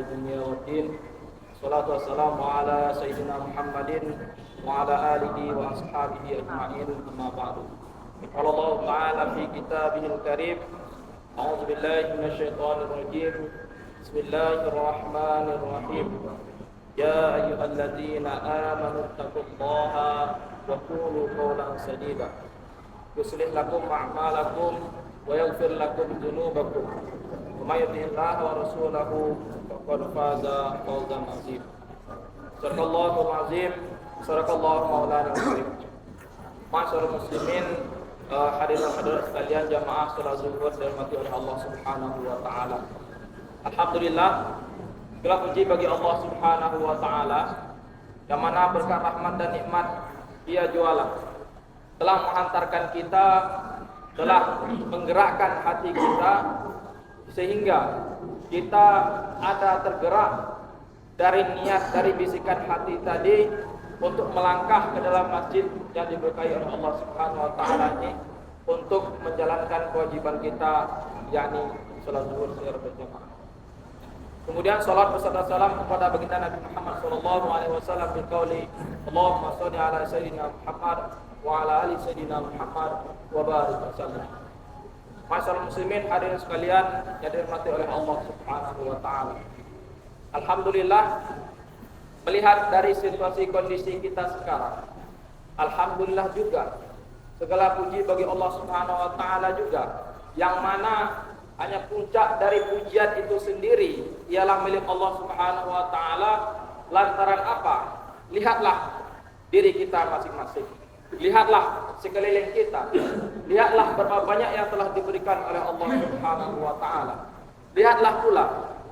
dunya waddin. Salatu wassalamu ala sayyidina Muhammadin wa ala alihi wa ashabihi ajma'in, amma ba'du. Qala Allah ta'ala fi kitabihil karim, a'udzu billahi minasyaitonir rajim. Bismillahirrahmanirrahim. Ya ayyuhalladzina amanu taqullaha wa qulu qawlan sadida. Yuslih lakum a'malakum wa yaghfir lakum dzunubakum. Wa may yuti'illaha wa rasulahu faqad faza fawzan 'azim. Sadaqallahul 'azim, sadaqallahu maulana al-karim. Ma'asyiral muslimin, hadirin hadirat sekalian, jamaah salat zuhur dirahmati oleh Allah Subhanahu wa taala. Alhamdulillah, segala puji bagi Allah Subhanahu wa taala yang mana berkat rahmat dan nikmat Dia jualah telah menghantarkan kita, telah menggerakkan hati kita sehingga kita ada tergerak dari niat, dari bisikan hati tadi untuk melangkah ke dalam masjid yang diberkahi oleh Allah Subhanahu wa taala ini untuk menjalankan kewajiban kita, yakni salat zuhur secara berjamaah. Kemudian salat beserta salam kepada baginda Nabi Muhammad sallallahu alaihi wasallam biqauli Allahumma shalli ala sayyidina Muhammad wa ala ali sayyidina Muhammad wa barik wasallam. Masyaallah muslimin, hadirin sekalian yang dirahmati oleh Allah Subhanahu wa taala. Alhamdulillah, melihat dari situasi kondisi kita sekarang, alhamdulillah juga segala puji bagi Allah Subhanahu wa taala juga, yang mana hanya puncak dari pujian itu sendiri ialah milik Allah Subhanahu wa taala. Lantaran apa? Lihatlah diri kita masing-masing. Lihatlah sekeliling kita. Lihatlah berapa banyak yang telah diberikan oleh Allah Subhanahu wa taala. Lihatlah pula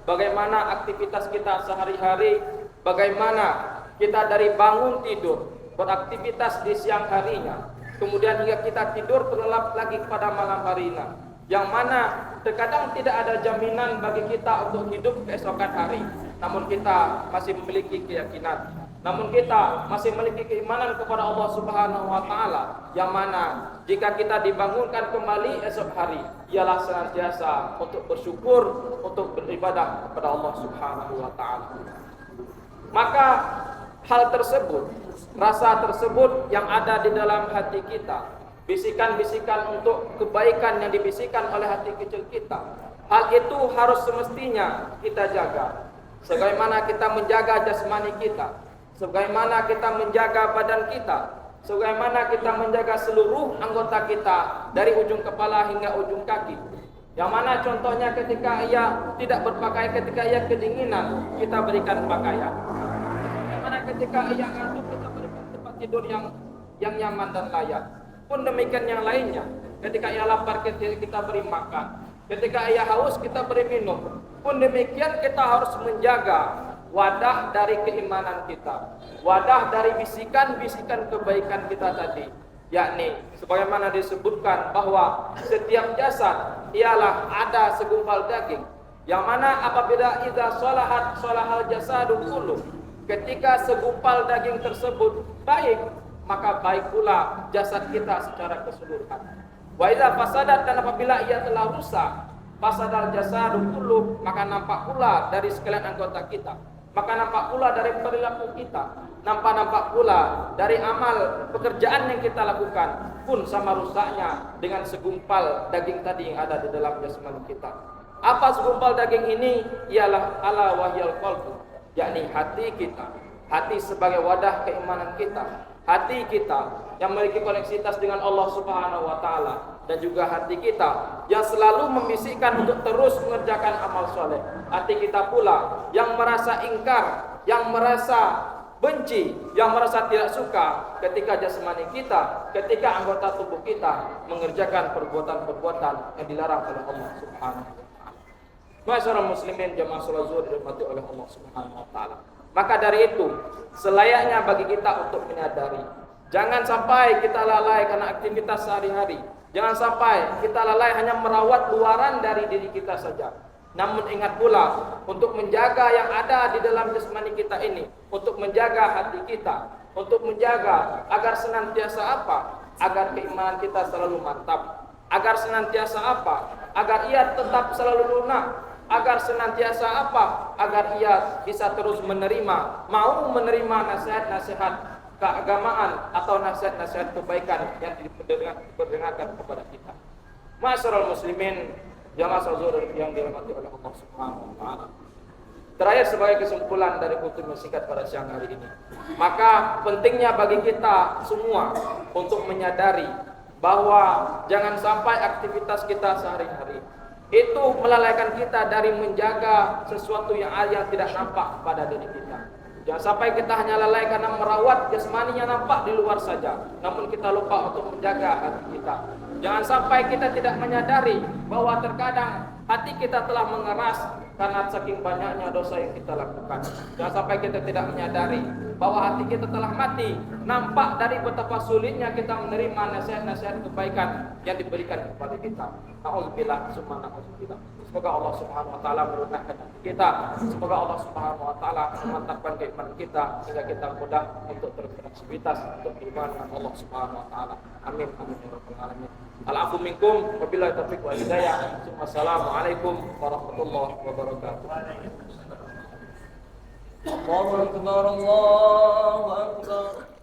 bagaimana aktivitas kita sehari-hari, bagaimana kita dari bangun tidur beraktivitas di siang harinya, kemudian hingga kita tidur terlelap lagi pada malam harinya, yang mana terkadang tidak ada jaminan bagi kita untuk hidup keesokan hari, namun kita masih memiliki keyakinan, namun kita masih memiliki keimanan kepada Allah Subhanahu wa taala, yang mana jika kita dibangunkan kembali esok hari ialah senantiasa untuk bersyukur, untuk beribadah kepada Allah Subhanahu wa taala. Maka hal tersebut, rasa tersebut yang ada di dalam hati kita, bisikan-bisikan untuk kebaikan yang dibisikkan oleh hati kecil kita, hal itu harus semestinya kita jaga. Sebagaimana kita menjaga jasmani kita, sebagaimana kita menjaga badan kita, sebagaimana kita menjaga seluruh anggota kita dari ujung kepala hingga ujung kaki. Yang mana contohnya ketika ia tidak berpakaian, ketika ia kedinginan, kita berikan pakaian. Yang mana ketika ia ngantuk, kita berikan tempat tidur yang nyaman dan layak. Pun demikian yang lainnya, ketika ia lapar kita beri makan, ketika ia haus kita beri minum. Pun demikian kita harus menjaga wadah dari keimanan kita, wadah dari bisikan-bisikan kebaikan kita tadi, yakni sebagaimana disebutkan bahwa setiap jasad ialah ada segumpal daging, yang mana apabila idza shalahat shalahal jasadu kullu, ketika segumpal daging tersebut baik, maka baik pula jasad kita secara keseluruhan. Wa idza fasadat, dan apabila ia telah rusak, fasadal jasadu kullu, maka nampak pula dari sekalian anggota kita, maka nampak pula dari perilaku kita, nampak pula dari amal pekerjaan yang kita lakukan, pun sama rusaknya dengan segumpal daging tadi yang ada di dalam jasmani kita. Apa segumpal daging ini? Ialah ala wahyal qalbu, yakni hati kita. Hati sebagai wadah keimanan kita, hati kita yang memiliki koneksitas dengan Allah Subhanahu wa taala, dan juga hati kita yang selalu membisikkan untuk terus mengerjakan amal soleh. Hati kita pula yang merasa ingkar, yang merasa benci, yang merasa tidak suka ketika jasmani kita, ketika anggota tubuh kita mengerjakan perbuatan-perbuatan yang dilarang oleh Allah Subhanahu wa taala. Masyaallah muslimin, jamaah salat zuhur dirahmati oleh Allah Subhanahu wa taala. Maka dari itu, selayaknya bagi kita untuk menyadari, jangan sampai kita lalai karena aktivitas sehari-hari. Jangan sampai kita lalai hanya merawat luaran dari diri kita saja. Namun ingat pula untuk menjaga yang ada di dalam jasmani kita ini, untuk menjaga hati kita, untuk menjaga agar senantiasa apa? Agar keimanan kita selalu mantap. Agar senantiasa apa? Agar ia tetap selalu lunak. agar senantiasa apa? Agar ia bisa terus menerima, mau menerima nasihat-nasihat keagamaan atau nasihat-nasihat kebaikan yang diperdengarkan kepada kita. Ma'asyiral muslimin, jamaah saudara yang dirahmati oleh Allah Subhanahu wa taala. Terakhir sebagai kesimpulan dari khutbah singkat pada siang hari ini, maka pentingnya bagi kita semua untuk menyadari bahwa jangan sampai aktivitas kita sehari-hari itu melalaikan kita dari menjaga sesuatu yang tidak nampak pada diri kita. Jangan sampai kita hanya lalai karena merawat jasmaninya nampak di luar saja, namun kita lupa untuk menjaga hati kita. Jangan sampai kita tidak menyadari bahwa terkadang hati kita telah mengeras karena saking banyaknya dosa yang kita lakukan. Jangan sampai kita tidak menyadari bahwa hati kita telah mati, nampak dari betapa sulitnya kita menerima nasihat-nasihat kebaikan yang diberikan kepada kita. Na'udzubillah, summa na'udzubillah. Semoga Allah Subhanahu wa taala meruntuhkan hati kita. Semoga Allah Subhanahu wa taala memantapkan keimanan kita hingga kita mudah untuk terus beraktivitas untuk beriman dengan Allah Subhanahu wa taala. Amin amin ya rabbal alamin. Al-afu minkum wabillahi taufiq wal hidayah. Wassalamualaikum warahmatullahi wabarakatuh. Allahu akbar, Allahu akbar.